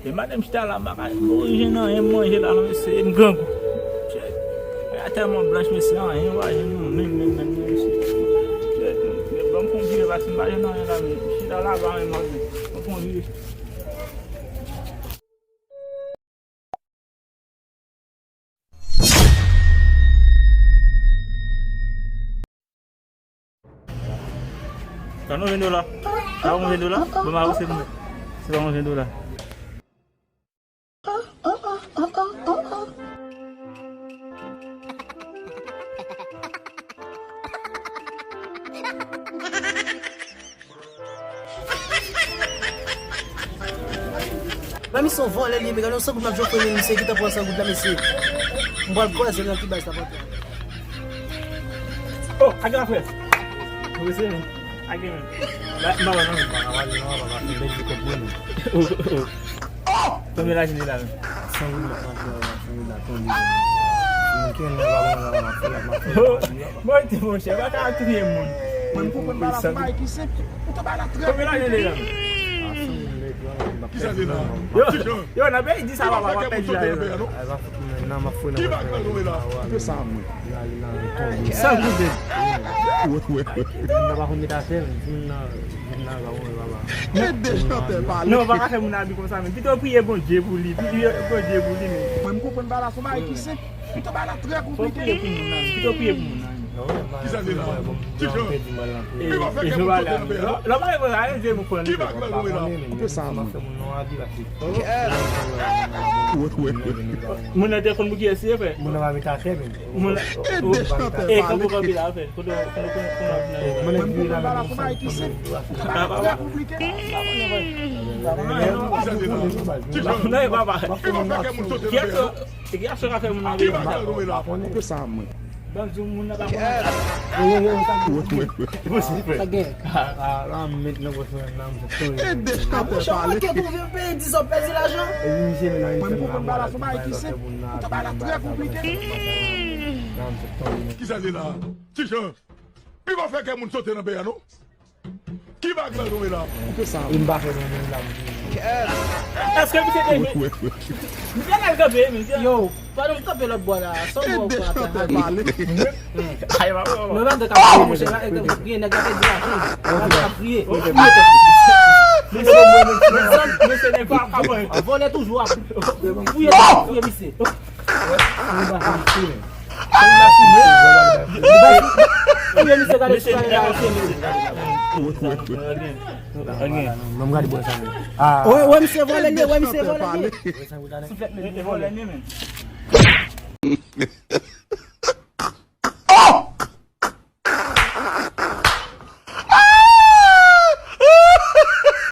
E madame está lá, mas hoje não é mãe, lá não é gango. Até uma branche me ensinou, aí vai, não. Vamos convidar, vai se imaginar, tira lá, vai, vamos convidar. Estamos vendo lá. Estamos vendo lá. Vamos lá, você não. Estamos vendo lá. Mas me salvou ali, mais eu não sei como eu jogo ele, não sei que tá passando da messe. Um bal quase não aqui basta para. Oh, aqui na frente. Você não. Aqui mesmo. Não. Tô mirando nele lá. Muito bom, chega a cara tudo mano. Mano, por que para mais que sempre tô barato. Tô mirando nele lá. Eu não bem disse a baba vai pedir lá. Não, mas foi na pensamos. Sangue dele. Não vai arrumar a cena, não vai fazer um nada como ça mais plutôt prier bon Dieu pour lui, bon Dieu pour lui. Même pour prendre barato mais qui c'est plutôt barato très compliqué. Plutôt prier pour mon âme. Qui ça dit là? Qui va donc tout le monde n'a pas qui ça dit là? Tichon, qui va faire que moun sauter dans pays non? Qui va gagner là? est-ce que vous êtes Yo, pas de taper l'autre bois là, sans bois pour la non, de café, monsieur, là, rien n'a gardé de la chose. On va prier. mais ce n'est pas à moi. On volait toujours. Fouillez, monsieur. Ouais, monsieur, voilà, ouais, monsieur, voilà.